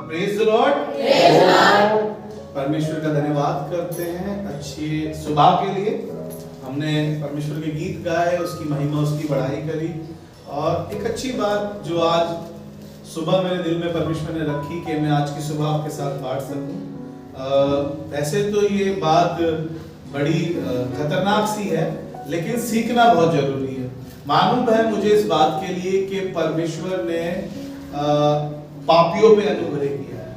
Praise the Lord. परमेश्वर का धन्यवाद करते हैं अच्छी सुबह के लिए। हमने परमेश्वर के गीत गाए, उसकी महिमा उसकी बढ़ाई करी, और एक अच्छी बात जो आज सुबह मेरे दिल में परमेश्वर ने रखी कि मैं आज की सुबह आपके साथ बांट सकूं। वैसे तो ये बात बड़ी खतरनाक सी है, लेकिन सीखना बहुत जरूरी है। मालूम है मुझे इस बात के लिए कि परमेश्वर ने पापियों पे अनुग्रह किया है।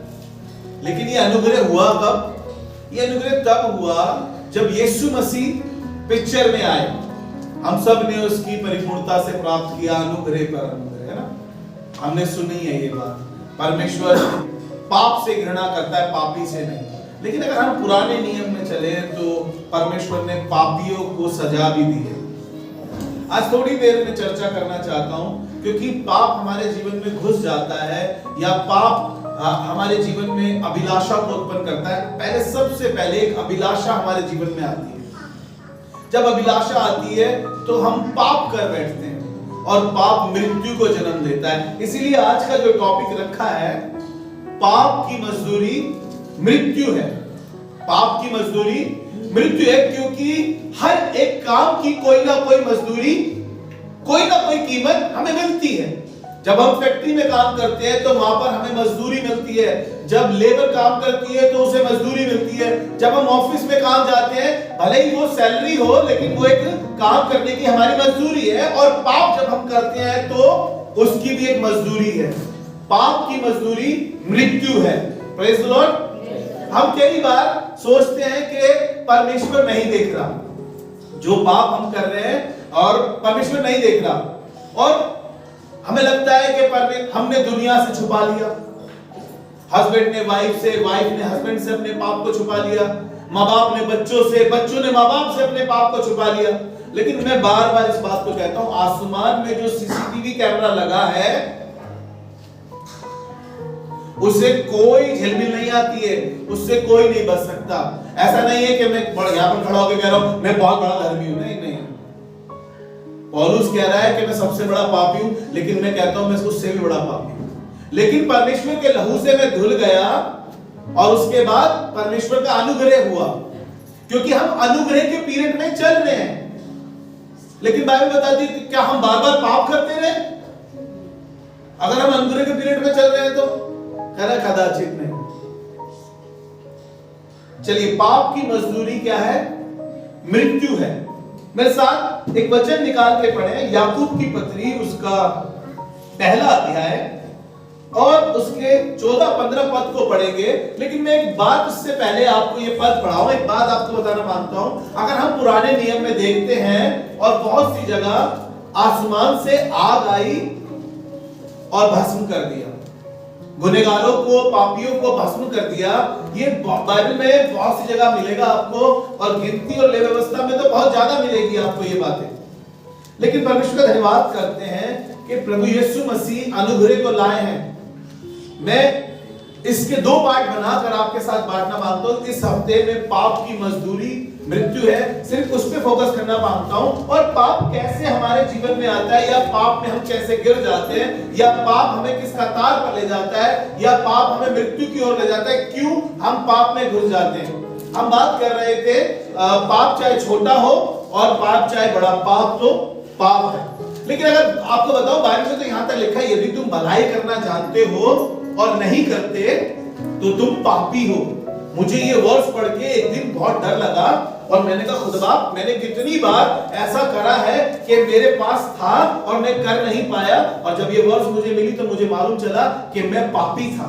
लेकिन ये अनुग्रह हुआ कब? ये अनुग्रह तब हुआ जब यीशु मसीह पिक्चर में आए। हम सब ने उसकी परिपूर्णता से प्राप्त किया अनुग्रह पर अनुग्रह, है ना? हमने सुनी है ये बात। परमेश्वर पाप से घृणा करता है, पापी से नहीं। लेकिन अगर हम पुराने नियम में चले तो परमेश्वर ने पापियों को सजा भी दी है। आज थोड़ी देर में चर्चा करना चाहता हूं, क्योंकि पाप हमारे जीवन में घुस जाता है, या पाप हमारे जीवन में अभिलाषा को उत्पन्न करता है। पहले सबसे पहले एक अभिलाषा हमारे जीवन में आती है। जब अभिलाषा आती है तो हम पाप कर बैठते हैं, और पाप मृत्यु को जन्म देता है। इसीलिए आज का जो टॉपिक रखा है, पाप की मजदूरी मृत्यु है। पाप की मजदूरी मृत्यु है, क्योंकि हर एक काम की कोई ना कोई मजदूरी, कोई ना कोई कीमत हमें मिलती है। जब हम फैक्ट्री में काम करते हैं तो वहां पर हमें मजदूरी मिलती है। जब लेबर काम करती है तो उसे मजदूरी मिलती है। जब हम ऑफिस में काम जाते हैं, भले ही वो सैलरी हो, लेकिन वो एक काम करने की हमारी मजदूरी है। और पाप जब हम करते हैं तो उसकी भी एक मजदूरी है। पाप की मजदूरी मृत्यु है। Praise the Lord. हम कई बार सोचते हैं कि परमेश्वर नहीं देख रहा, जो पाप हम कर रहे हैं, और परमेश्वर नहीं देख रहा, और हमें लगता है कि हमने दुनिया से छुपा लिया। हस्बैंड ने वाइफ से, वाइफ ने हस्बैंड से अपने पाप को छुपा लिया, माँ बाप ने बच्चों से, बच्चों ने माँ बाप से अपने पाप को छुपा लिया। लेकिन मैं बार बार इस बात को कहता हूं, आसमान में जो सीसीटीवी कैमरा लगा है, उससे कोई झिलमिल नहीं आती है, उससे कोई नहीं बच सकता। ऐसा नहीं है कि मैं यहां पर खड़ा होकर कह रहा हूं मैं बहुत बड़ा धर्मी हूं। नहीं नहीं, पौलुस कह रहा है कि मैं सबसे बड़ा पापी हूं, लेकिन मैं कहता हूं मैं उससे भी बड़ा पापी हूं। लेकिन परमेश्वर के लहू से मैं धुल गया, और उसके बाद परमेश्वर का अनुग्रह हुआ, क्योंकि हम अनुग्रह के पीरियड में चल रहे हैं। लेकिन बाइबल बताती है कि क्या हम बार बार पाप करते रहे? अगर हम अनुग्रह के पीरियड में चल रहे हैं तो कदाचित नहीं। चलिए, पाप की मजदूरी क्या है? मृत्यु है। मेरे साथ एक वचन निकाल के पढ़े, याकूब की पत्री, उसका पहला अध्याय, और उसके 14-15 पद को पढ़ेंगे। लेकिन मैं एक बात उससे पहले आपको ये पद पढ़ाऊं, एक बात आपको बताना मांगता हूं। अगर हम पुराने नियम में देखते हैं, और बहुत सी जगह आसमान से आग आई और भस्म कर दिया, गुनहगारों को, पापियों को भस्म कर दिया। ये बाइबल में बहुत सी जगह मिलेगा आपको, और गिनती और लेव व्यवस्था में तो बहुत ज्यादा मिलेगी आपको ये बातें। लेकिन परमेश्वर का धन्यवाद करते हैं कि प्रभु यीशु मसीह अनुग्रह को लाए हैं। मैं इसके दो पार्ट बनाकर आपके साथ बांटना मांगता हूं। इस हफ्ते में पाप की मजदूरी मृत्यु है, सिर्फ उस पे फोकस करना मांगता हूं, और पाप कैसे हमारे जीवन में आता है, या पाप में हम कैसे गिर जाते हैं, या पाप हमें किस कतार पर ले जाता है, या पाप हमें मृत्यु की ओर ले जाता है, क्यों हम पाप में घुस जाते हैं। हम बात कर रहे थे पाप चाहे छोटा हो और पाप चाहे बड़ा, पाप तो पाप है। लेकिन अगर आपको बताओ, बाइबल में तो यहां तक लिखा है, यदि तुम भलाई करना जानते हो और नहीं करते तो तुम पापी हो। मुझे ये वर्स पढ़ के एक दिन बहुत डर लगा, और मैंने कहा खुदा, मैंने कितनी बार ऐसा करा है कि मेरे पास था और मैं कर नहीं पाया, और जब ये वर्स मुझे मिली तो मुझे मालूम चला कि मैं पापी था,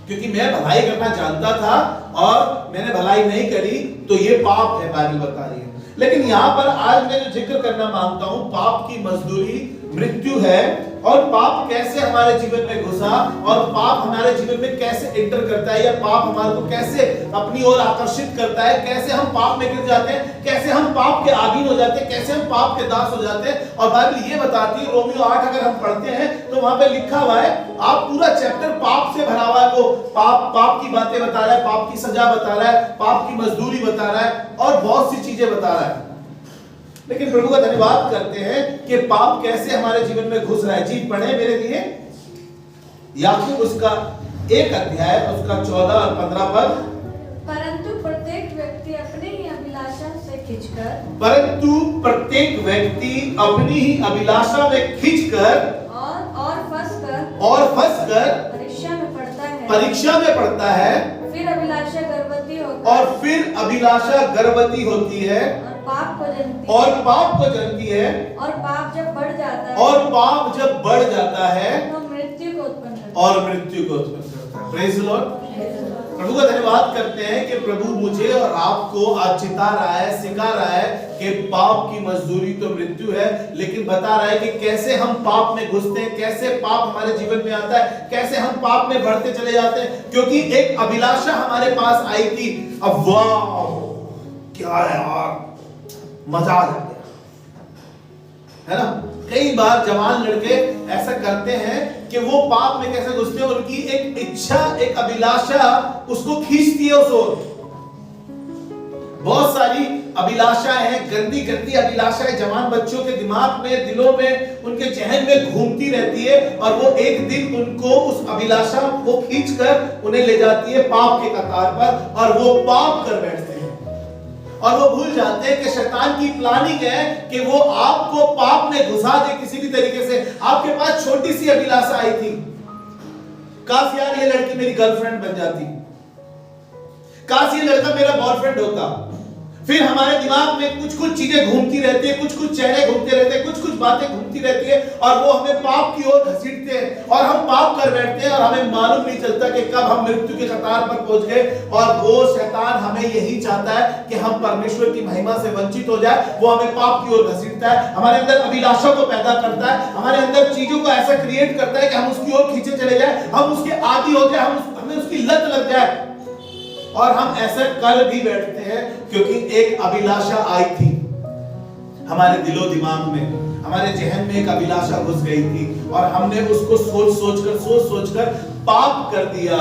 क्योंकि मैं भलाई करना जानता था और मैंने भलाई नहीं करी, तो ये पाप है, बाइबल बता रही है। लेकिन यहां पर आज मैं जो जिक्र करना मांगता हूं, पाप की मजदूरी मृत्यु है, और पाप कैसे हमारे जीवन में घुसा, और पाप हमारे जीवन में कैसे एंटर करता है, या पाप हमारे को कैसे अपनी ओर आकर्षित करता है, कैसे हम पाप में गिर जाते हैं, कैसे हम पाप के आदीन हो जाते हैं, कैसे हम पाप के दास हो जाते हैं। और बाइबल ये बताती है, रोमियो 8 अगर हम पढ़ते हैं तो वहां पे लिखा हुआ है, आप पूरा चैप्टर पाप से भरा हुआ है। वो पाप की बातें बता रहा है, पाप की सजा बता रहा है, पाप की मजदूरी बता रहा है, और बहुत सी चीजें बता रहा है। लेकिन प्रभु का धन्यवाद करते हैं कि पाप कैसे हमारे जीवन में घुस रहा है। जी पढ़े मेरे लिए। याकूब उसका 1 अध्याय उसका 14 और 15 पद। परंतु प्रत्येक व्यक्ति अपनी ही अभिलाषा से खींचकर और फंसकर परीक्षा में पड़ता है, फिर अभिलाषा गर्भवती होती है और पाप को जन्मती है और पाप जब बढ़ जाता है तो मृत्यु को उत्पन्न करता है। Praise the Lord. प्रभु का धन्यवाद करते हैं कि प्रभु मुझे और आपको आज चिता रहा है, सिखा रहा है कि पाप की मजदूरी तो मृत्यु है, लेकिन बता रहा है कि कैसे हम पाप में घुसते हैं, कैसे पाप हमारे जीवन में आता है, कैसे हम पाप में बढ़ते चले जाते हैं, क्योंकि एक अभिलाषा हमारे पास आई थी। अब वाह क्या है यार, मजा आ जाता है ना। कई बार जवान लड़के ऐसा करते हैं कि वो पाप में कैसे घुसते हैं, उनकी एक इच्छा, एक अभिलाषा उसको खींचती है उस ओर। बहुत सारी अभिलाषाएं हैं, गंदी गंदी अभिलाषाएं जवान बच्चों के दिमाग में, दिलों में, उनके जहन में घूमती रहती है और वो एक दिन उनको उस अभिलाषा को खींचकर उन्हें ले जाती है पाप के कतार पर और वो पाप कर बैठते हैं और वो भूल जाते हैं कि शैतान की प्लानिंग है कि वो आपको पाप में घुसा दे किसी भी तरीके से। आपके पास छोटी सी अभिलाषा आई थी, काश यार ये लड़की मेरी गर्लफ्रेंड बन जाती, काश ये लड़का मेरा बॉयफ्रेंड होता। फिर हमारे दिमाग में कुछ कुछ चीजें घूमती रहती है, कुछ कुछ चेहरे घूमते रहते हैं, कुछ कुछ बातें घूमती रहती है और वो हमें पाप की ओर घसीटते हैं और हम पाप कर बैठते हैं और हमें मालूम नहीं चलता कि कब हम मृत्यु के कतार पर पहुंच गए। और वो शैतान हमें यही चाहता है कि हम परमेश्वर की महिमा से वंचित हो जाए। वो हमें पाप की ओर घसीटता है, हमारे अंदर अभिलाषा को पैदा करता है, हमारे अंदर चीजों को ऐसा क्रिएट करता है कि हम उसकी ओर खींचे चले जाए, हम उसके आदी हो जाए, हमें उसकी लत लग जाए और हम ऐसा कर भी बैठते हैं क्योंकि एक अभिलाषा आई थी हमारे दिलो दिमाग में, हमारे जहन में एक अभिलाषा घुस गई थी और हमने उसको सोच सोचकर पाप कर दिया।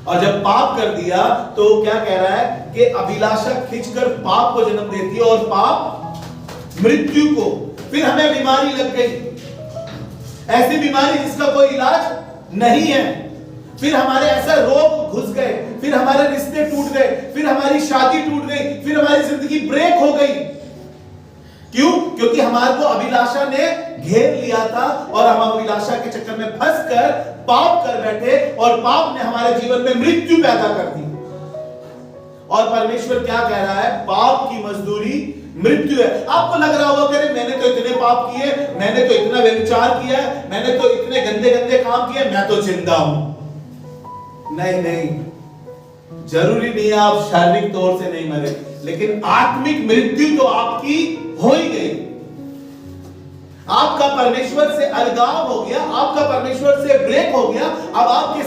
और जब पाप कर दिया तो क्या कह रहा है कि अभिलाषा खींचकर पाप को जन्म देती है और पाप मृत्यु को। फिर हमें बीमारी लग गई, ऐसी बीमारी जिसका कोई इलाज नहीं है। फिर हमारे ऐसा रोग घुस गए, फिर हमारे रिश्ते टूट गए, फिर हमारी शादी टूट गई, फिर हमारी जिंदगी ब्रेक हो गई। क्यों? क्योंकि हमारे को अभिलाषा ने घेर लिया था और हम अभिलाषा के चक्कर में फंसकर पाप कर बैठे और पाप ने हमारे जीवन में मृत्यु पैदा कर दी। और परमेश्वर क्या कह रहा है? पाप की मजदूरी मृत्यु है। आपको लग रहा होगा कि मैंने तो इतने पाप किए, मैंने तो इतना व्यभिचार किया, मैंने तो इतने गंदे गंदे काम किए, मैं तो जिंदा हूं। नहीं, जरूरी नहीं है आप शारीरिक तौर से नहीं मरे, लेकिन आत्मिक मृत्यु तो आपकी हो ही गई। आपका परमेश्वर से अलगाव हो गया, आपका परमेश्वर से ब्रेक हो गया। अब आपके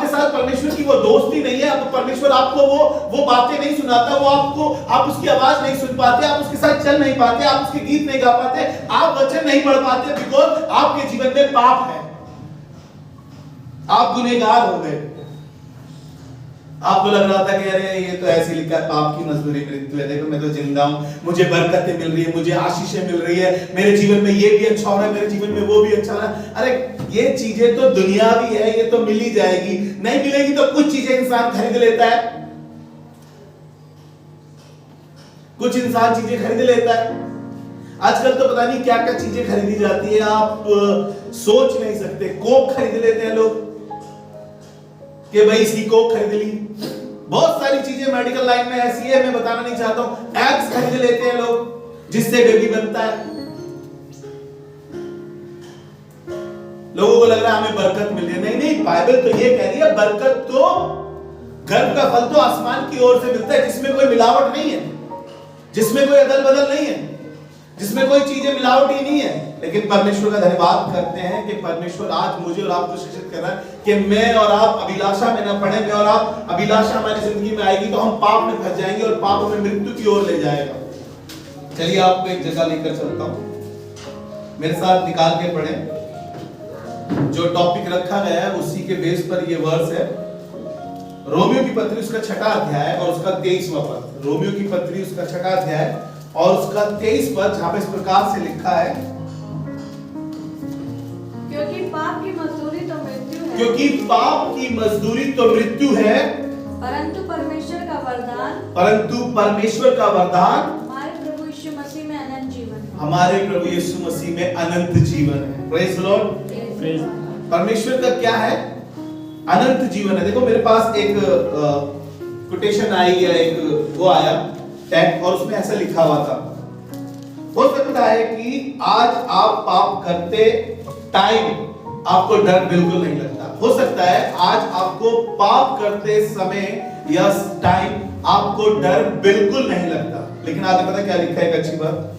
साथ परमेश्वर की वो दोस्ती नहीं है। अब परमेश्वर आपको वो बातें नहीं सुनाता, आप उसकी आवाज नहीं सुन पाते, आप उसके साथ चल नहीं पाते, आप उसके गीत नहीं गा पाते, आप वचन नहीं पढ़ पाते, बिकॉज़ आपके जीवन में पाप है, आप गुनहगार हो गए। आपको लग रहा था कि अरे ये तो ऐसे लिखा है, पाप की मजदूरी मृत्यु है, देखो मैं तो जिंदा हूं, मुझे बरकतें मिल रही है, मुझे आशीषें मिल रही है, मेरे जीवन में ये भी अच्छा हो रहा है, मेरे जीवन में वो भी अच्छा हो रहा है। अरे ये चीजें तो दुनियावी है, ये तो मिल ही जाएगी। नहीं मिलेगी तो कुछ चीजें इंसान खरीद लेता है, कुछ इंसान चीजें खरीद लेता है। आजकल तो पता नहीं क्या क्या चीजें खरीदी जाती है, आप सोच नहीं सकते। कोक खरीद लेते हैं लोग कि भाई इसकी कोक खरीद ली। बहुत सारी चीजें मेडिकल लाइन में ऐसी है, मैं बताना नहीं चाहता हूं। एग्स खरीद लेते हैं लोग जिससे बेबी बनता है। लोगों को लग रहा है हमें बरकत मिल रही है। नहीं, बाइबल तो ये कह रही है बरकत तो गर्भ का फल तो आसमान की ओर से मिलता है, जिसमें कोई मिलावट नहीं है, जिसमें कोई अदल बदल नहीं है, जिसमें कोई चीजें मिलावट ही नहीं है। लेकिन परमेश्वर का धन्यवाद करते हैं कि परमेश्वर आज मुझे और आपको शिक्षित कर रहा है कि मैं और आप अभिलाषा में न पड़े। मैं और आप अभिलाषा हमारी जिंदगी में आएगी तो हम पाप में फंस जाएंगे और पाप हमें मृत्यु की ओर ले जाएगा। चलिए आपको एक जगह लेकर चलता हूं, मेरे साथ निकाल के पढ़ें। जो टॉपिक रखा गया है उसी के बेस पर ये वर्स है। रोमियो की पत्री उसका 6वां अध्याय और उसका 23वां पद। रोमियो की पत्री उसका 6वां अध्याय और उसका 23 पद, जहां पे इस प्रकार से लिखा है, क्योंकि पाप की मजदूरी तो मृत्यु है, क्योंकि पाप की मजदूरी तो मृत्यु है, परंतु परमेश्वर का वरदान हमारे प्रभु यीशु मसीह में अनंत जीवन है। हमारे प्रभु यीशु मसीह में अनंत जीवन है। Praise the Lord. परमेश्वर का क्या है? अनंत जीवन है। देखो मेरे पास एक कोटेशन आई या एक वो आया टैग, और उसमें ऐसा लिखा हुआ था, हो सकता है कि आज आप पाप करते टाइम आपको डर बिल्कुल नहीं लगता। हो सकता है आज आपको पाप करते समय या टाइम आपको डर बिल्कुल नहीं लगता, लेकिन आगे पता क्या लिखा है? एक अच्छी बात,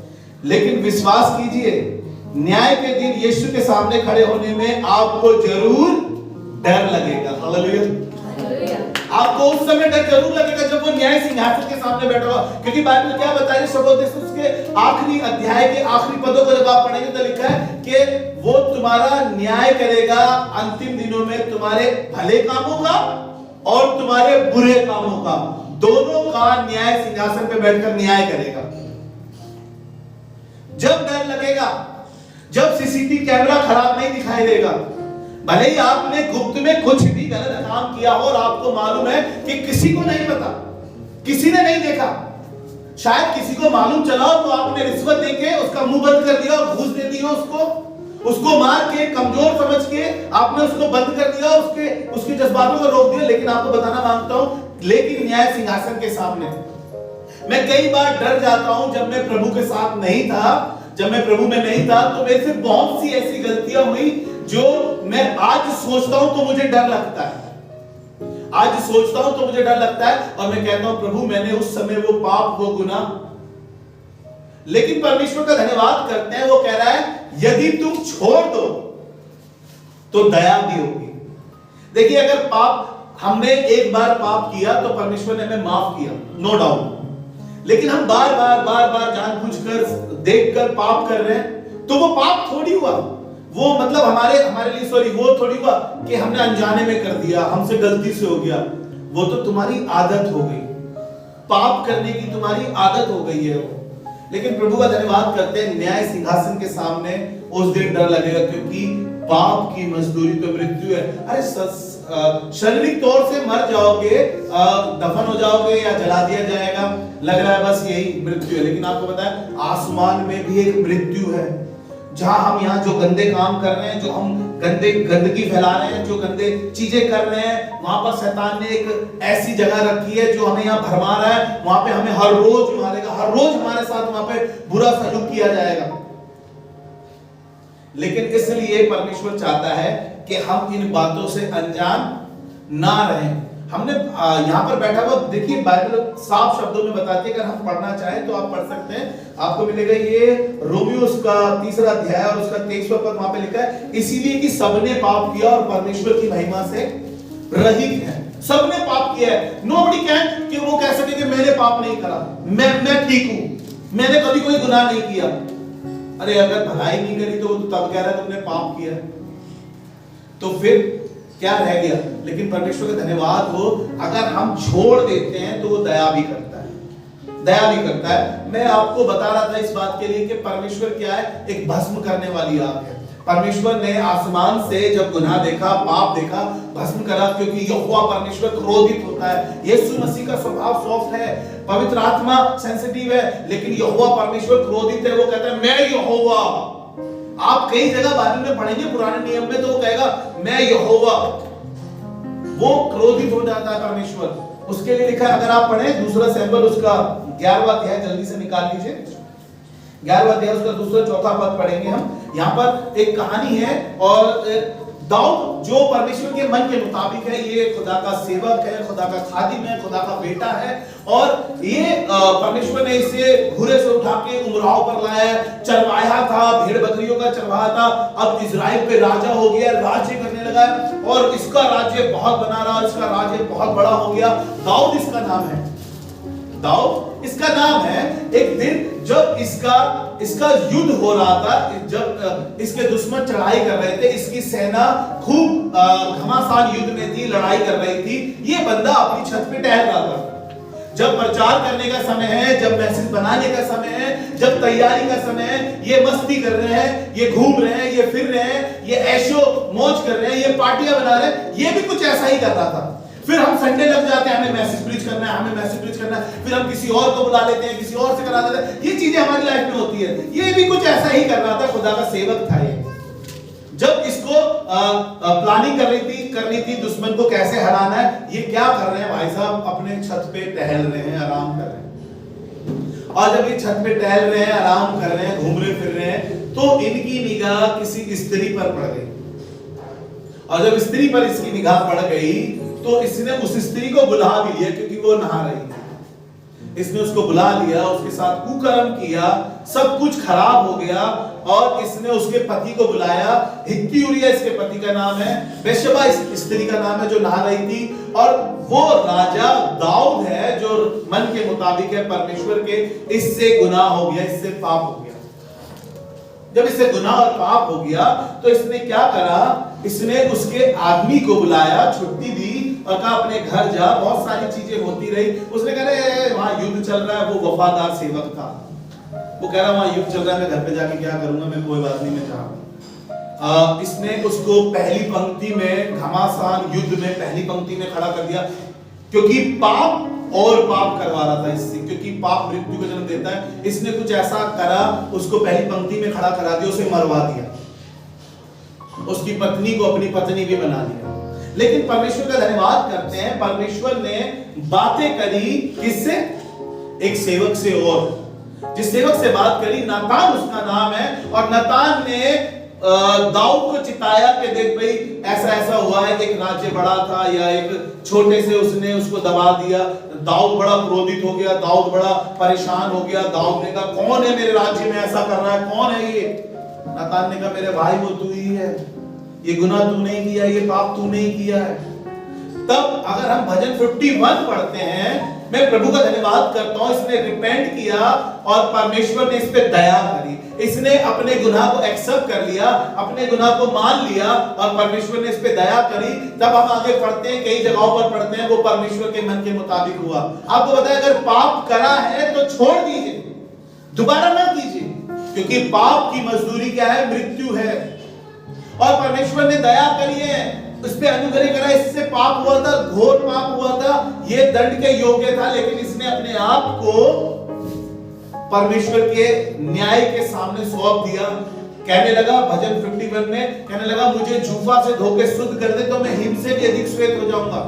लेकिन विश्वास कीजिए न्याय के दिन यीशु के सामने खड़े होने में आपको जरूर डर लगेगा। हालेलुया। आपको उस समय डर जरूर लगेगा जब वो न्याय सिंहासन के सामने बैठा होगा, क्योंकि बाइबल क्या बता रही है? सबोदेश उसके आखिरी अध्याय के आखिरी पदों को जब आप पढ़ेंगे तो लिखा है कि वो तुम्हारा न्याय करेगा अंतिम दिनों में, तुम्हारे भले कामों का और तुम्हारे बुरे कामों का, दोनों का न्याय सिंहासन पे बैठकर न्याय करेगा। जब डर लगेगा, जब सीसीटीवी कैमरा खराब नहीं दिखाई देगा, भले ही आपने गुप्त में कुछ भी गलत काम किया हो और आपको मालूम है कि किसी को नहीं पता, किसी ने नहीं देखा, शायद किसी को मालूम चला हो तो आपने रिश्वत देके उसका मुंह बंद कर दिया, घूस दे दी हो उसको मार के, कमजोर समझ के आपने उसको बंद कर दिया, उसके जज्बातों को रोक दिया। लेकिन आपको बताना मांगता हूं, लेकिन न्याय सिंहासन के सामने मैं कई बार डर जाता हूं। जब मैं प्रभु के साथ नहीं था, जब मैं प्रभु में नहीं था, तो मेरे से बहुत सी ऐसी गलतियां हुई जो मैं आज सोचता हूं तो मुझे डर लगता है। आज सोचता हूं तो मुझे डर लगता है और मैं कहता हूं प्रभु मैंने उस समय वो पाप, वो गुनाह, लेकिन परमेश्वर का धन्यवाद करते हैं। वो कह रहा है यदि तुम छोड़ दो तो दया भी होगी। देखिए अगर पाप, हमने एक बार पाप किया तो परमेश्वर ने हमें माफ किया, नो डाउट, लेकिन हम बार बार जानबूझकर देखकर पाप कर रहे हैं तो वो पाप थोड़ी हुआ, वो मतलब हमारे लिए सॉरी, वो थोड़ी हुआ कि हमने अनजाने में कर दिया, हमसे गलती से हो गया। वो तो तुम्हारी आदत हो गई, पाप करने की तुम्हारी आदत हो गई है वो। लेकिन प्रभु का धन्यवाद करते हैं, न्याय सिंहासन के सामने उस दिन डर लगेगा, क्योंकि पाप की मजदूरी तो मृत्यु है। अरे शारीरिक तौर से मर जाओगे, दफन हो जाओगे या जला दिया जाएगा, लग रहा है बस यही मृत्यु है, लेकिन आपको पता है आसमान में भी एक मृत्यु है। जहां हम यहाँ जो गंदे काम कर रहे हैं, जो हम गंदगी फैला रहे हैं, जो गंदे चीजें कर रहे हैं, वहां पर शैतान ने एक ऐसी जगह रखी है जो हमें यहाँ भरमा रहा है। वहां पे हमें हर रोज मारेगा, हर रोज हमारे साथ वहां पे बुरा सलूक किया जाएगा। लेकिन इसलिए परमेश्वर चाहता है कि हम इन बातों से अनजान ना रहें। हमने यहाँ पर बैठा हुआ, देखिए बाइबल साफ शब्दों में बताती है, अगर हम पढ़ना चाहें तो आप पढ़ सकते हैं। आपको मिलेगा ये रोमियोस का 3 अध्याय और उसका 23वां पद, वहां पे लिखा है इसीलिए कि सबने पाप किया और परमेश्वर की महिमा से रहित है। सबने पाप किया है। नोबडी कैन कि वो कह सके कि मैंने पाप नहीं करा, मैं ठीक हूं, मैंने कभी कोई गुनाह नहीं किया। अरे अगर भलाई नहीं करी तो तब कह रहा है तुमने पाप किया, तो फिर क्या रह गया? लेकिन परमेश्वर का धन्यवाद हो, अगर हम छोड़ देते हैं तो वो दया भी करता है, दया भी करता है। मैं आपको बता रहा था इस बात के लिए कि परमेश्वर क्या है, एक भस्म करने वाली आग है। परमेश्वर ने आसमान से जब गुनाह देखा, पाप देखा, भस्म करा, क्योंकि यहोवा परमेश्वर क्रोधित होता है। यीशु मसीह का स्वभाव सॉफ्ट है, पवित्र आत्मा सेंसिटिव है, लेकिन यहोवा परमेश्वर क्रोधित है। वो कहता है मैं यहोवा। आप कई जगह बाइबल में पढ़ेंगे पुराने नियम में, तो वो कहेगा मैं यहोवा, वो क्रोधित हो जाता है परमेश्वर। उसके लिए लिखा है, अगर आप पढ़ें 2 सैमुएल उसका 11वां अध्याय, जल्दी से निकाल लीजिए, 11वां अध्याय उसका 2-4 पद पढ़ेंगे हम। यहाँ पर एक कहानी है और दाऊद जो परमेश्वर के मन के मुताबिक है, ये खुदा का सेवक है, खुदा का खादिम है, खुदा का बेटा है, और ये परमेश्वर ने इसे घुरे से उठा के उमराव पर लाया, चरवाहा था, भेड़ बकरियों का चरवाहा था, अब इजराइल पे राजा हो गया, राज्य करने लगा और इसका राज्य बहुत बना रहा, इसका राज्य बहुत बड़ा हो गया। दाऊद इसका नाम है, दाऊद इसका नाम है। एक दिन जब इसका युद्ध हो रहा था, जब इसके दुश्मन चढ़ाई कर रहे थे, इसकी सेना खूब घमासान युद्ध में थी, लड़ाई कर रही थी, ये बंदा अपनी छत पे टहल रहा था। जब प्रचार करने का समय है, जब मैसेज बनाने का समय है, जब तैयारी का समय है, ये मस्ती कर रहे हैं, ये घूम रहे हैं, ये फिर रहे हैं, ये ऐशो मौज कर रहे हैं, ये पार्टियां बना रहे हैं, ये भी कुछ ऐसा ही कर रहा था। फिर हम संडे लग जाते हैं, हमें मैसेज प्रीच करना है, हमें मैसेज प्रीच करना है, फिर हम किसी और को बुला लेते हैं, किसी और से करा देते हैं। ये चीजें हमारी लाइफ में होती है। ये भी कुछ ऐसा ही कर रहा था, खुदा का सेवक था ये। जब इसको प्लानिंग करनी थी दुश्मन को कैसे हराना है, ये क्या कर रहे हैं भाई साहब, अपने छत पे टहल रहे हैं, आराम कर रहे हैं। और जब ये छत पे टहल रहे हैं, आराम कर रहे हैं, घूम रहे फिर रहे हैं, तो इनकी निगाह किसी स्त्री पर पड़ गई। और जब स्त्री पर इसकी निगाह पड़ गई तो इसने उस स्त्री को बुला भी लिया, क्योंकि वो नहा रही है। इसने उसको बुला लिया, उसके साथ कुकर्म किया, सब कुछ खराब हो गया। और इसने उसके पति को बुलाया, हित्ती उरिया इसके पति का नाम है, बेशबा इस स्त्री का नाम है जो नहा रही थी। और वो राजा दाऊद है जो मन के मुताबिक है परमेश्वर के, इससे गुनाह हो गया, इससे पाप हो गया। जब इससे गुनाह और पाप हो गया तो इसने क्या करा, इसने उसके आदमी को बुलाया, छुट्टी दी और कहा अपने घर जा। बहुत सारी चीजें होती रही। उसने कहा वहां युद्ध चल रहा है, वो वफादार सेवक था, वो कह रहा वहां युद्ध चल रहा है, मैं घर पे जाके क्या करूंगा, मैं कोई बात नहीं, मैं चाहूंगा। इसने उसको पहली पंक्ति में, घमासान युद्ध में पहली पंक्ति में खड़ा कर दिया, क्योंकि पाप और पाप करवा रहा था इससे, क्योंकि पाप मृत्यु को जन्म देता है। इसने कुछ ऐसा करा, उसको पहली पंक्ति में खड़ा करा दिया, उसे मरवा दिया, उसकी पत्नी को अपनी पत्नी भी बना लिया। लेकिन परमेश्वर का धन्यवाद करते हैं, परमेश्वर ने बातें करी किससे, एक सेवक से, और जिस सेवक से बात करी नातान उसका नाम है। और नातान ने दाऊद को चिताया कि देख भाई ऐसा ऐसा हुआ है, एक राज्य बड़ा था या एक छोटे से उसने उसको दबा दिया। दाऊद बड़ा क्रोधित हो गया, दाऊद बड़ा परेशान हो गया। दाऊद ने कहा कौन है मेरे राज्य में ऐसा कर रहा है, कौन है ये? नातान ने कहा मेरे भाई वो तू ही है, ये गुनाह तू नहीं किया, ये पाप तू नहीं किया है। तब अगर हम भजन 51 पढ़ते हैं, मैं प्रभु का धन्यवाद करता हूं, इसने रिपेंट किया और परमेश्वर ने इस पे दया करी। इसने अपने गुनाह को एक्सेप्ट कर लिया, अपने गुनाह को मान लिया और परमेश्वर ने इस पे दया करी। तब हम आगे पढ़ते हैं, कई जगहों पर पढ़ते हैं वो परमेश्वर के मन के मुताबिक हुआ। आपको पता है अगर पाप करा है तो छोड़ दीजिए, दोबारा ना कीजिए, क्योंकि पाप की मजदूरी क्या है, मृत्यु है। और परमेश्वर ने दया करी है, उस पे अनुग्रह करा। इससे पाप हुआ था, घोर पाप हुआ था, ये दंड के योग्य था, लेकिन इसने अपने आप को परमेश्वर के न्याय के सामने सौंप दिया। कहने लगा भजन 51 में, कहने लगा मुझे जूफा से धोके शुद्ध कर दे तो मैं हिम से भी अधिक श्वेत हो जाऊंगा।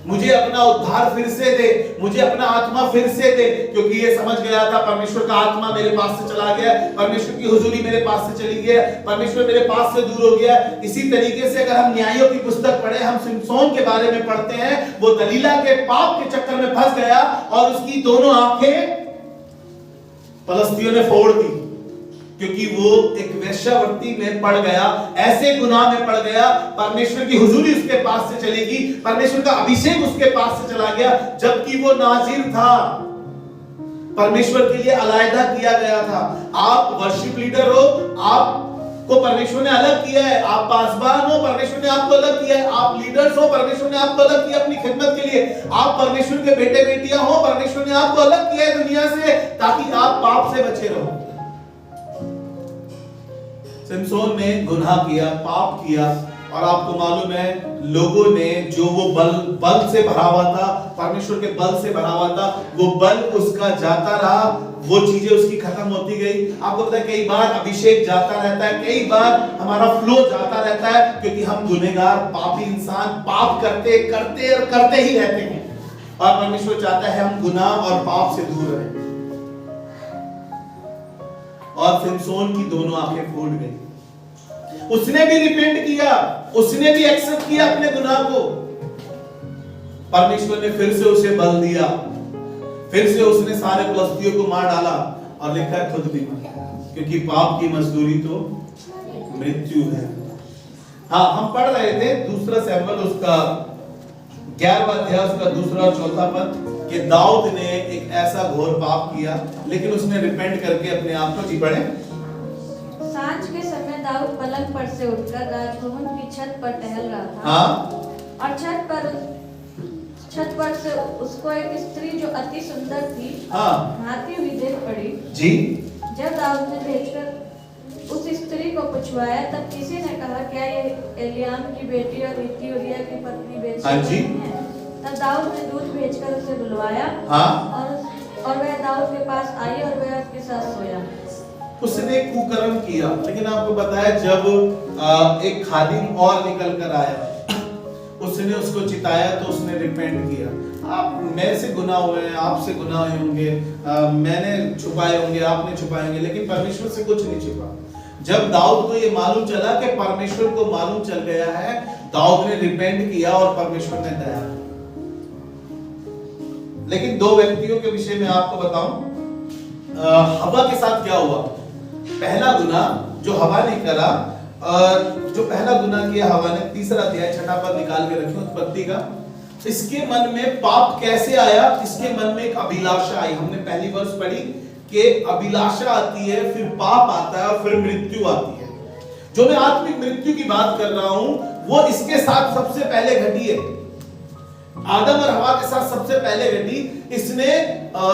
मुझे अपना उद्धार फिर से दे, मुझे अपना आत्मा फिर से दे, क्योंकि ये समझ गया था परमेश्वर का आत्मा मेरे पास से चला गया, परमेश्वर की हुजूरी मेरे पास से चली गई, परमेश्वर मेरे पास से दूर हो गया। इसी तरीके से अगर हम न्यायों की पुस्तक पढ़े, हम सिमसोन के बारे में पढ़ते हैं, वो दलीला के पाप के चक्कर में फंस गया और उसकी दोनों आंखें फलस्तियों ने फोड़ दी, क्योंकि वो एक वेश्यावृत्ति में पड़ गया, ऐसे गुनाह में पड़ गया। परमेश्वर की हुजूरी उसके पास से चलेगी, परमेश्वर का अभिषेक उसके पास से चला गया, जबकि वो नाज़िर था, परमेश्वर के लिए अलग किया गया था। आप वर्शिप लीडर हो, आपको परमेश्वर ने अलग किया है, आप पासबान हो, परमेश्वर ने आपको अलग किया है, आप लीडर्स हो, परमेश्वर ने आपको अलग किया अपनी खिदमत के लिए, आप परमेश्वर के बेटे बेटियां हो, परमेश्वर ने आपको अलग किया है दुनिया से, ताकि आप पाप से बचे रहो। सिमसोन ने गुनाह किया, पाप किया, और आपको मालूम है लोगों ने जो वो बल से भरा हुआ था, परमेश्वर के बल से भरा हुआ था, वो बल उसका जाता रहा, वो चीजें उसकी खत्म होती गई। आपको पता है कई बार अभिषेक जाता रहता है, कई बार हमारा फ्लो जाता रहता है, क्योंकि हम गुनहगार पापी इंसान पाप करते करते और करते ही रहते हैं, और परमेश्वर चाहता है हम गुनाह और पाप से दूर रहें। और सिमसोन की दोनों आंखें फूट गई। उसने भी रिपेंट किया, उसने भी एक्सेप्ट किया अपने गुनाह को। परमेश्वर ने फिर से उसे बल दिया, फिर से उसने सारे फलस्तियों को मार डाला, और लिखा है खुद भी मर, क्योंकि पाप की मजदूरी तो मृत्यु है। हाँ, हम पढ़ रहे थे दूसरा सैमुएल उसका 11वां अध्याय उसका 2 और 4 पद कि दाऊद ने एक ऐसा घोर पाप किया, लेकिन उसने रिपेंट करके अपने आप को जी पड़े। सांझ के समय दाऊद पलंग पर से उठकर राजभवन की छत पर टहल रहा था। हाँ? और छत पर छत पर से उसको एक स्त्री जो अति सुंदर थी हाँ नहाती हुई देख पड़ी। जी। जब दाऊद ने भेजकर उस स्त्री को पूछवाया, तब किसी ने कहा, क्या ये एलियाम की बेटी और हित्ती उरिय्याह की पत्नी बेतशेबा है? तब दाऊद ने दूत भेजकर उसे बुलवाया। हाँ। और वह दाऊद के पास आई और वह उसके साथ सोया। उसने कुकर्म किया, लेकिन आपको बताया जब एक खादिम और निकल कर आया, उसने उसको चिताया तो उसने रिपेंट किया। आप मेरे से गुनाह हुए हैं, आपसे गुनाह हुए होंगे, मैंने छुपाए होंगे, आपने छुपाए होंगे, लेकिन परमेश्वर से कुछ नहीं छुपा। जब दाऊद को ये मालूम चला कि परमेश्वर को मालूम चल गया है, दाऊद ने रिपेंट किया और परमेश्वर ने दया। लेकिन दो व्यक्तियों के विषय में आपको बताऊं, हवा के साथ क्या हुआ। पहला गुनाह जो हवा ने करा, जो पहला गुनाह किया हवा ने, तीसरा अध्याय 6 पद निकाल के रखिए उत्पत्ति का। इसके मन में पाप कैसे आया? इसके मन में एक अभिलाषा आई। हमने पहली वर्ष पढ़ी कि अभिलाषा आती है, फिर पाप आता है और फिर मृत्यु आती है। जो मैं आत्मिक मृत्यु की बात कर रहा हूं वो इसके साथ सबसे पहले घटी है। आदम और हवा के साथ सबसे पहले घटी। इसने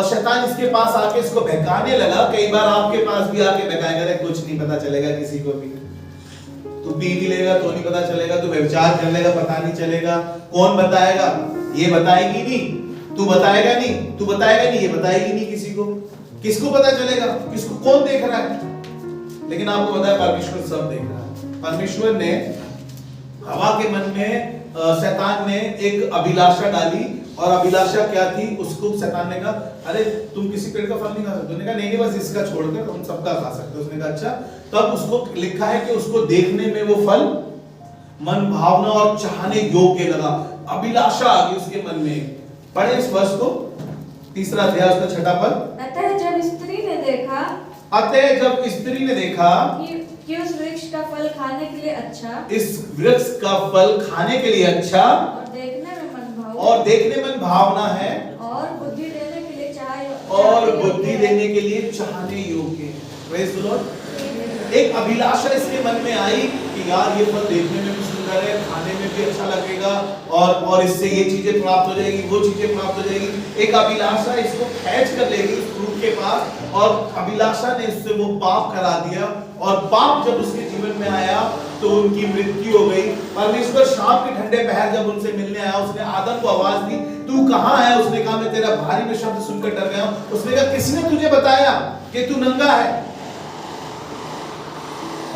शैतान इसके पास आके इसको बहकाने लगा। कई बार आपके पास भी आके बहकाएगा, कुछ नहीं पता चलेगा किसी को भी, तू पी भी लेगा तो नहीं पता चलेगा, तू व्यभिचार कर लेगा पता नहीं चलेगा, कौन बताएगा? ये बताएगी नहीं, तू बताएगा नहीं, तू बताएगा नहीं, ये बताएगी नहीं किसी को। किसको पता चलेगा? किसको? कौन देख रहा है? लेकिन आपको पता है परमेश्वर सब देख रहा है। परमेश्वर ने हवा के मन में, शैतान ने एक अभिलाषा डाली, और अभिलाषा क्या थी? उसको शैतान ने कहा, अरे तुम किसी पेड़ का फल नहीं खा सकते। उसने कहा नहीं बस इसका छोड़कर तुम सबका खा सकते हो। उसने कहा अच्छा। तब उसको लिखा है कि उसको देखने में वो फल मन भावना और चाहने योग्य लगा। अभिलाषा आ गई उसके मन में। पढ़े इस वर्ष को, तीसरा अध्याय उसका 6 पद। अतः जब स्त्री ने देखा कि उस वृक्ष का फल खाने के लिए अच्छा, इस वृक्ष का फल खाने के लिए अच्छा और देखने में मन भावना है, और बुद्धि देने के लिए चाहने योग्य। Praise the Lord. एक अभिलाषा इसके मन में आई कि यार ये फल देखने में भी सुंदर है, खाने में भी अच्छा लगेगा, और इससे ये चीजें प्राप्त हो जाएगी, वो चीजें प्राप्त हो जाएगी। एक अभिलाषा इसको खींच कर लेगी उस फ्रूट के पास, और अभिलाषा ने इससे वो पाप करा दिया। और पाप जब उसके जीवन में आया तो उनकी मृत्यु हो गई। परमेश्वर शाम के ठंडे पहर जब उनसे मिलने आया, उसने आदम को आवाज दी, तू कहां है? उसने कहा मैं तेरा भारी में शब्द सुनकर डर गया हूं। उसने कहा किसने तुझे बताया कि तू नंगा है?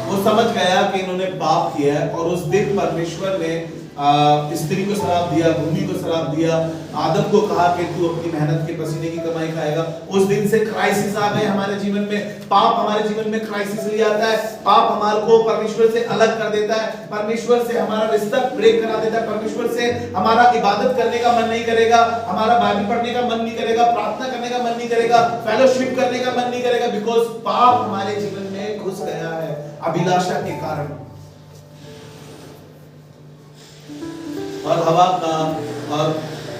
वो समझ गया कि इन्होंने पाप किया है, और उस दिन परमेश्वर ने स्त्री को श्राप दिया, भूमि को श्राप दिया, आदम को कहा कि तू अपनी मेहनत के पसीने की कमाई खाएगा। उस दिन से क्राइसिस आ गए हमारे जीवन में। पाप हमारे जीवन में क्राइसिस ले आता है। पाप हमारे को परमेश्वर से अलग कर देता है, परमेश्वर से हमारा रिश्ता ब्रेक करा देता है, परमेश्वर से हमारा इबादत करने का मन नहीं करेगा, हमारा बाइबल पढ़ने का मन नहीं करेगा, प्रार्थना करने का मन नहीं करेगा, फेलोशिप करने का मन नहीं करेगा, बिकॉज पाप हमारे जीवन में घुस गया है अभिलाषा के कारण। और हवा का और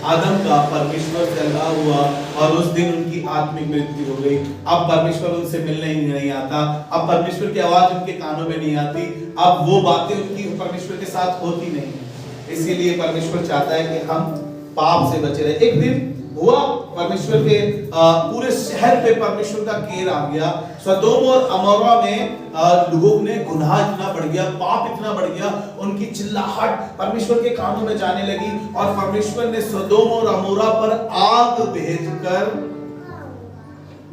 आदम का परमेश्वर से अलगाव हुआ, और उस दिन उनकी आत्मिक मृत्यु हो गई। अब परमेश्वर उनसे मिलने ही नहीं आता, अब परमेश्वर की आवाज उनके कानों में नहीं आती, अब वो बातें उनकी परमेश्वर के साथ होती नहीं है। इसीलिए परमेश्वर चाहता है कि हम पाप से बचे रहे। एक दिन हुआ, परमेश्वर के पूरे शहर पे परमेश्वर का केर आ गया। सदोम और अमोरा में लोगों ने गुनाह इतना बढ़ गया, पाप इतना बढ़ गया, उनकी चिल्लाहट परमेश्वर के कानों में जाने लगी, और परमेश्वर ने सदोम और अमोरा पर आग भेजकर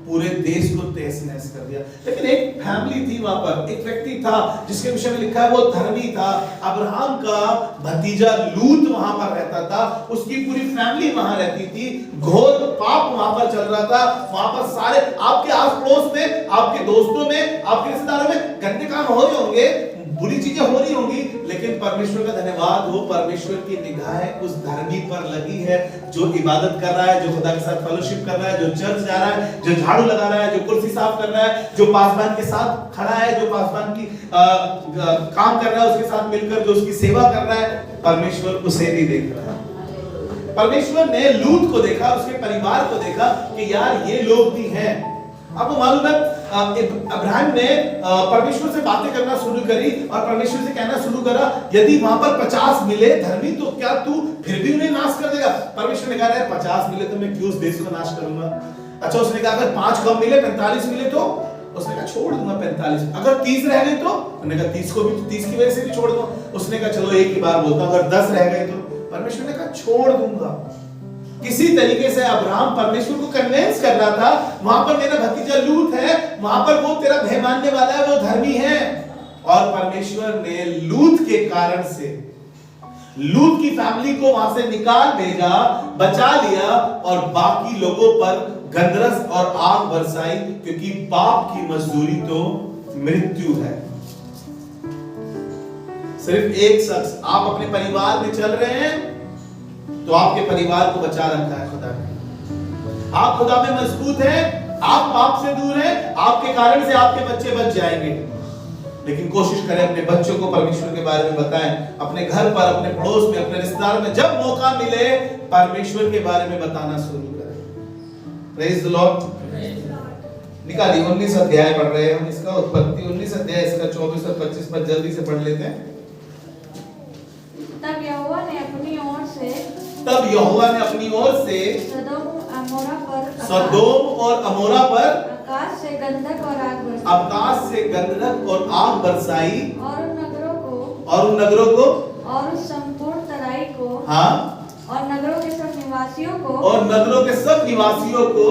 पूरे देश को तहस-नहस कर दिया। लेकिन एक फैमिली थी वहां पर, एक व्यक्ति था जिसके विषय में लिखा है वो धर्मी था। अब्राहम का भतीजा लूत वहां पर रहता था, उसकी पूरी फैमिली वहां रहती थी। घोर पाप वहां पर चल रहा था। वहां पर सारे आपके आस पड़ोस में, आपके दोस्तों में, आपके रिश्तेदारों में गंदे काम हो रहे होंगे, बुरी चीजें हो रही होंगी, लेकिन परमेश्वर का धन्यवाद हो, परमेश्वर की निगाहें उस धर्मी पर लगी है, जो इबादत कर रहा है, जो खुदा के साथ फेलोशिप कर रहा है, जो चर्च जा रहा है, जो झाड़ू लगा रहा है, जो कुर्सी साफ कर रहा है, जो पासवान के साथ खड़ा है, जो पासवान की काम कर रहा है उसके साथ मिलकर, जो उसकी सेवा कर रहा है, परमेश्वर उसे नहीं देख रहा। परमेश्वर ने लूत को देखा, उसके परिवार को देखा कि यार ये लोग भी हैं। आपको मालूम है अब्राहम ने परमेश्वर से बातें करना शुरू करी और परमेश्वर से कहना शुरू करा, यदि वहां पर 50 मिले धर्मी तो क्या तू फिर भी उन्हें नाश कर देगा? परमेश्वर ने कहा 50 मिले तो मैं क्यों उस देश को नाश करूंगा? अच्छा, उसने कहा अगर 5 कम मिले 45 मिले तो उसने कहा छोड़ दूंगा 45। अगर 30 रह गए तो उसने कहा 30 को भी 30 की वजह से भी छोड़ दूंगा। उसने कहा चलो एक ही बार बोलता हूं, अगर 10 रह गए तो परमेश्वर ने कहा छोड़ दूंगा। किसी तरीके से अब्राहम परमेश्वर को कन्विंस कर रहा था, वहां पर मेरा भतीजा लूत है, वहां पर वो तेरा भय मानने वाला है, वो धर्मी है। और परमेश्वर ने लूत के कारण से लूत की फैमिली को वहां से निकाल भेजा, बचा लिया और बाकी लोगों पर गंधरस और आग बरसाई, क्योंकि पाप की मजदूरी तो मृत्यु है। सिर्फ एक शख्स, आप अपने परिवार में चल रहे हैं तो आपके परिवार को बचा रखा है खुदा ने। आप खुदा में मजबूत हैं, आप पाप से दूर हैं, आपके कारण से आपके बच्चे बच जाएंगे। लेकिन कोशिश करें अपने बच्चों को परमेश्वर के बारे में बताएं, अपने घर पर, अपने पड़ोस में, अपने रिश्तेदार में जब मौका मिले परमेश्वर के बारे में बताना शुरू करें। Praise the Lord. निकालिए 19 अध्याय पढ़ रहे हैं हम इसका, उत्पत्ति 19 अध्याय इसका 24 और 25 पर जल्दी से पढ़ लेते हैं। तब यहोवा ने अपनी ओर से सदोम और अमोरा पर आकाश से गंधक और आग बरसाई और उन नगरों को और उस संपूर्ण तराई को, हाँ, और नगरों के सब निवासियों को,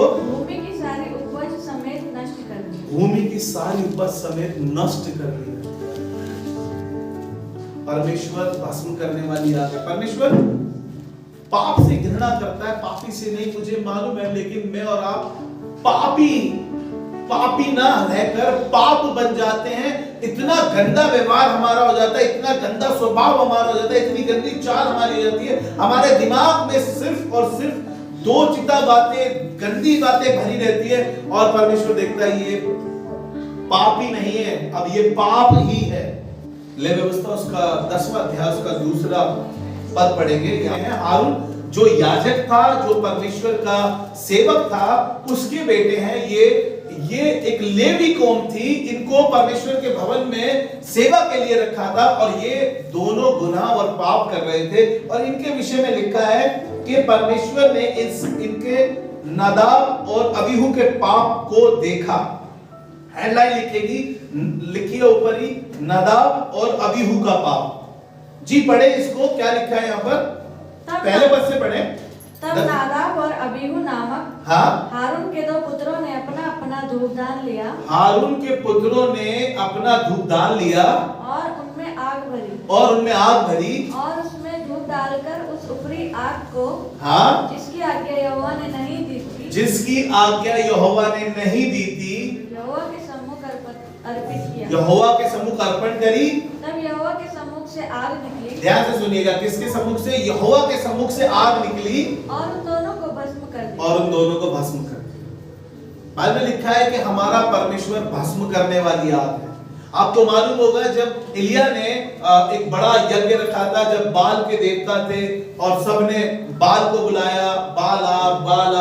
भूमि की सारी उपज समेत नष्ट कर दिया। परमेश्वर भस्म करने वाली आग है। परमेश्वर पाप से घृणा करता है, पापी से नहीं, मुझे मालूम है, लेकिन मैं और आप पापी ना रहकर पाप बन जाते हैं। इतना गंदा व्यवहार हमारा हो जाता है, इतना गंदा स्वभाव हमारा हो जाता है, इतनी गंदी चाल हमारी हो जाती है, हमारे दिमाग में सिर्फ और सिर्फ दो चिता बातें, गंदी बातें भरी रहती है। और परमेश्वर देखता है ये पाप ही नहीं है, अब ये पाप ही है। ले व्यवस्था उसका 10वां अध्याय उसका 2 पद पढ़ेंगे। यहाँ है हारून जो याजक था, जो परमेश्वर का सेवक था, उसके बेटे हैं ये एक लेवी कौम थी, इनको परमेश्वर के भवन में सेवा के लिए रखा था और ये दोनों गुनाह और पाप कर रहे थे। और इनके विषय में लिखा है कि परमेश्वर ने इनके नादाब और अबीहू के पाप को देखा। हेडलाइन लिखिए ऊपर ही, नादाब और अबीहू का पाप। जी पढ़े इसको, क्या लिखा है यहाँ पर, पहले पद से पढ़े। तब नादाब और अबीहू नामक हारून के 2 पुत्रों ने अपना धूपदान लिया। हारून के पुत्रों ने अपना धूपदान लिया और उनमें आग भरी और उसमें धूप डालकर उस ऊपरी आग को, जिसकी आज्ञा यहोवा ने नहीं दी थी, यहोवा के सम्मुख अर्पित किया, यहोवा के सम्मुख अर्पण करी। तब यहोवा के सम्मुख से आग निकली। ध्यान से सुनिएगा, किसके सम्मुख से? यहोवा के सम्मुख से आग निकली और उन दोनों को भस्म कर दिया। बाइबल में लिखा है कि हमारा परमेश्वर भस्म करने वाली आग है। आपको मालूम होगा जब एलिया ने एक बड़ा यज्ञ रखा था, जब बाल के देवता थे और सबने बाल को बुलाया, बाल आ,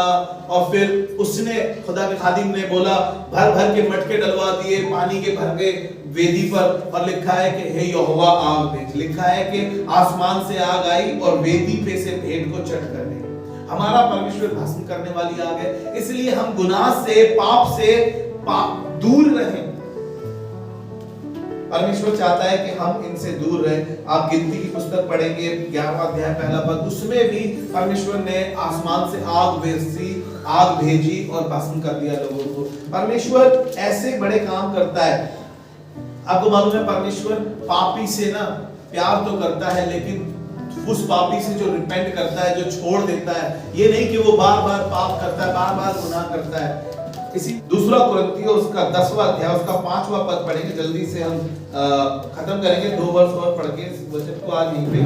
और फिर उसने, खुदा के खादिम ने बोला, भर भर के मटके डलवा दिए पानी के भर के वेदी पर, और लिखा है कि हे यहोवा आग भेज। लिखा है कि आसमान से आग आई और वेदी पे से भेंट को चट कर दी। हमारा परमेश्वर भस्म करने वाली आग है, इसलिए हम गुनाह से, पाप से दूर रहें। परमेश्वर चाहता है कि हम इनसे दूर रहें। आप गिनती की पुस्तक पढ़ेंगे 11वां अध्याय 1 पद, उसमें भी परमेश्वर ने आसमान से आग भेजी और भस्म कर दिया लोगों को। परमेश्वर ऐसे बड़े काम करता है। आपको मालूम है परमेश्वर पापी से ना प्यार तो करता है, लेकिन उस पापी से जो रिपेंट करता है, जो छोड़ देता है, ये नहीं कि वो बार बार पाप करता है, बार बार गुनाह करता है। इसी 2 कुरिन्थियों उसका 10वां अध्याय उसका 5वां पद पढ़ेंगे, जल्दी से हम खत्म करेंगे, 2 वर्ष और पढ़ के इस वचन को आज यहीं पे,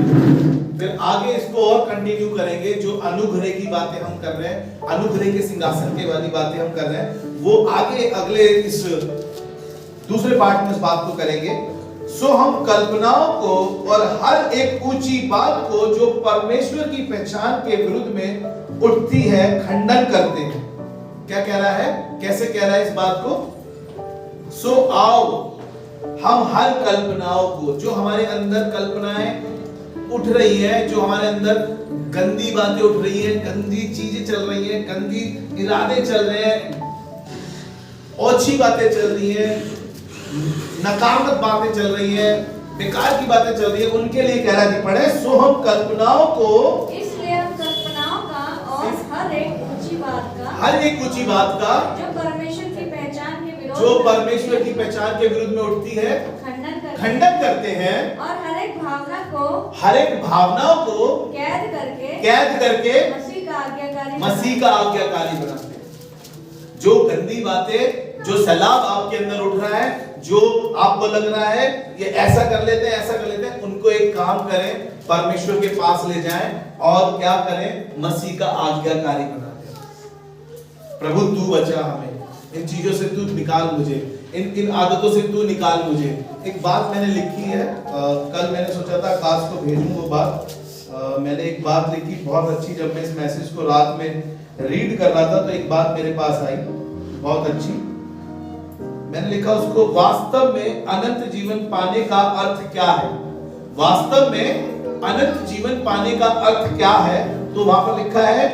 फिर आगे इसको और कंटिन्यू करेंगे। जो अनुग्रह की बातें हम कर रहे हैं, अनुग्रह के सिंहासन के वाली बातें हम कर रहे हैं, वो आगे अगले इस दूसरे पार्ट में इस बात को करेंगे। सो हम कल्पनाओं को और हर एक ऊंची बात को जो परमेश्वर की पहचान के विरुद्ध में उठती है, खंडन करते हैं। क्या कह रहा है, कैसे कह रहा है इस बात को? सो आओ हम हर कल्पनाओं को, जो हमारे अंदर कल्पनाएं उठ रही है, जो हमारे अंदर गंदी बातें उठ रही है, गंदी चीजें चल रही है, गंदी इरादे चल रहे हैं, ओछी बातें चल रही है, नकारात्मक बातें चल रही है, बेकार की बातें चल रही है, उनके लिए कह रहा है पढ़े, सो हम कल्पनाओं को, इसलिए हम कल्पनाओं का और हर एक ऊंची बात का जो परमेश्वर की पहचान के विरुद्ध में उठती है खंडन करते हैं और हर एक भावनाओं को कैद करके मसीह का आज्ञाकारी बनाते हैं। जो गंदी बातें, जो सलाब आपके अंदर उठ रहा है, जो आपको लग रहा है ये ऐसा कर लेते हैं, उनको एक काम करें, परमेश्वर के पास ले जाएं और क्या करें, मसीह का आज्ञाकारी बना दें। प्रभु तू बचा हमें, इन चीजों से तू निकाल मुझे, इन आदतों से तू निकाल मुझे। एक बात मैंने लिखी है, कल मैंने सोचा था काश को भेजूं वो बात, मैंने एक बात लिखी बहुत अच्छी, जब मैं इस मैसेज को रात में रीड कर रहा था तो एक बात मेरे पास आई बहुत अच्छी। मैंने लिखा उसको, वास्तव में अनंत जीवन पाने का अर्थ क्या है? वास्तव में अनंत जीवन पाने का अर्थ क्या है? तो वहां पर लिखा है,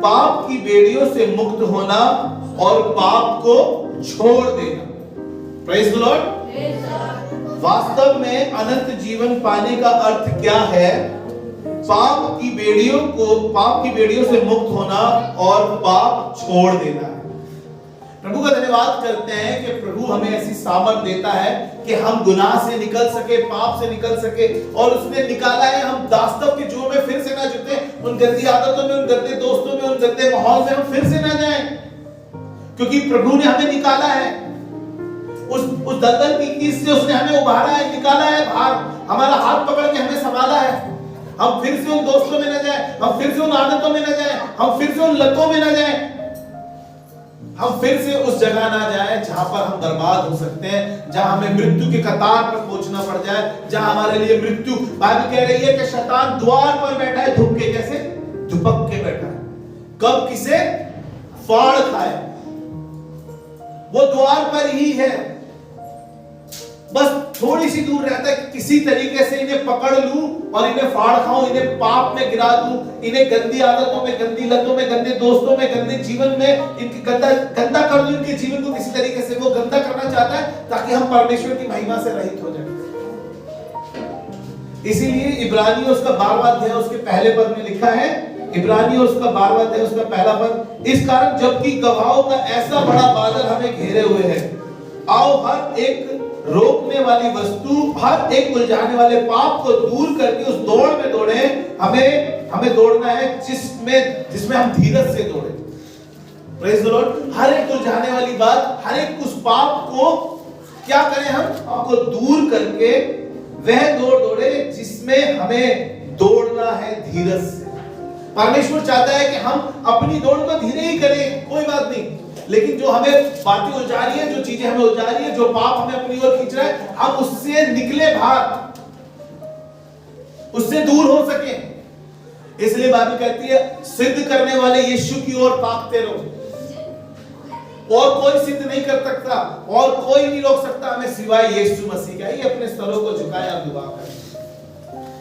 पाप की बेड़ियों से मुक्त होना और पाप को छोड़ देना। Praise the Lord. वास्तव में अनंत जीवन पाने का अर्थ क्या है? पाप की बेड़ियों से मुक्त होना और पाप छोड़ देना है। प्रभु का धन्यवाद करते हैं कि प्रभु हमें ऐसी सामर्थ देता है कि हम गुनाह से निकल सके, पाप से निकल सके, और उसने निकाला है, हम दास्तव के जुए में फिर से ना जुटे, उन गंदी आदतों में, उन गंदे दोस्तों में, उन गंदे माहौल में हम फिर से ना जाएं, क्योंकि प्रभु ने हमें निकाला है उस दलदल की कीस से, उसने हमें उबारा है, निकाला है बाहर, हमारा हाथ पकड़ के हमें संभाला है। हम फिर से उन दोस्तों में ना जाएं, हम फिर से उन आदतों में ना जाएं, हम फिर से उन लतों में ना जाएं, हम फिर से उस जगह ना जाएं जहां पर हम बर्बाद हो सकते हैं, जहां हमें मृत्यु के कतार पर पहुंचना पड़ जाए, जहां हमारे लिए मृत्यु, बाइबल कह रही है कि शैतान द्वार पर बैठा है, धुप के, कैसे धुपक के बैठा है, कब किसे फाड़ खाए, वो द्वार पर ही है, बस थोड़ी सी दूर रहता है कि किसी तरीके से इन्हें पकड़ लूं और इन्हें फाड़ खाऊं, इन्हें पाप में गिरा दूं, इन्हें गंदी आदतों में, गंदी लतों में, गंदे दोस्तों में, गंदे जीवन में, इनकी गंदा कर दूं, इनके जीवन को किसी तरीके से वो गंदा करना चाहता है ताकि हम परमेश्वर की महिमा से रहित हो जाएं। इसीलिए इब्रानियों उसका 12वां अध्याय उसके पहले पद में लिखा है, इब्रानियों उसका 12वां अध्याय उसका पहला पद, इस कारण जबकि गवाहों का ऐसा बड़ा बादल हमें घेरे हुए है, आओ हर एक रोकने वाली वस्तु, हर एक उलझाने वाले पाप को दूर करके उस दौड़ में दौड़े। हमें दौड़ना है जिसमें हम धीरज से दौड़े। Praise the Lord. हर एक उलझाने वाली बात, हर एक उस पाप को क्या करें, हम आपको दूर करके वह दौड़ दौड़े जिसमें हमें दौड़ना है धीरज से। परमेश्वर चाहता है कि हम अपनी दौड़ को धीरे ही करें, कोई बात नहीं, लेकिन जो हमें बातें उलझा रही है, जो चीजें हमें उलझा रही है, जो पाप हमें अपनी ओर खींच रहा है, हम उससे निकले बाहर, उससे दूर हो सके। इसलिए बाइबल कहती है, सिद्ध करने वाले यीशु की ओर ताकते रहो, और कोई सिद्ध नहीं कर सकता, और कोई नहीं रोक सकता हमें सिवाय यीशु मसीह का। ही अपने स्तरों को झुकाए और दुआ करें।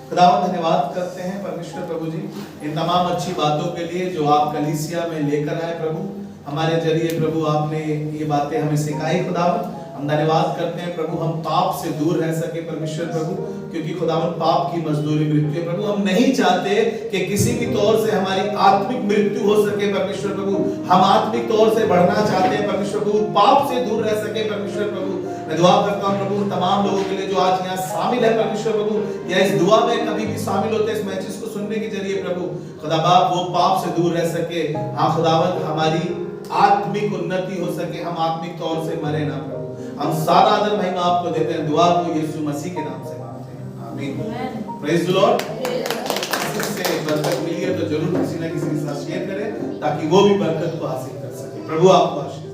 खुदावंद धन्यवाद करते हैं परमेश्वर प्रभु जी इन तमाम अच्छी बातों के लिए जो आप कलीसिया में लेकर आए प्रभु, हमारे जरिए प्रभु आपने ये बातें हमें सिखाई। खुदावंद हम धन्यवाद करते हैं प्रभु, हम पाप से दूर रह सके परमेश्वर प्रभु, क्योंकि खुदावंद पाप की मजदूरी मृत्यु है प्रभु। हम नहीं चाहते कि किसी भी तौर से हमारी आत्मिक मृत्यु हो सके परमेश्वर प्रभु, हम आत्मिक तौर से बढ़ना चाहते हैं परमेश्वर प्रभु, पाप से दूर रह सके परमेश्वर प्रभु। मैं दुआ करता हूं प्रभु तमाम लोगों के लिए जो आज यहाँ शामिल है परमेश्वर प्रभु, या इस दुआ में कभी भी शामिल होते हैं इस मैसेज को सुनने के जरिए प्रभु, खुदा बाप वो पाप से दूर रह सके। हाँ खुदावंद हमारी आत्मिक उन्नति हो सके, हम आत्मिक तौर से मरे ना प्रभु। हम सारा आदर महिमा आपको देते हैं, दुआ को यीशु मसीह के नाम से मांगते हैं, आमीन। Praise the Lord. इससे बरकत मिली है तो जरूर किसी ना किसी के साथ शेयर करें ताकि वो भी बरकत को हासिल कर सके। प्रभु आपको आशीर्वाद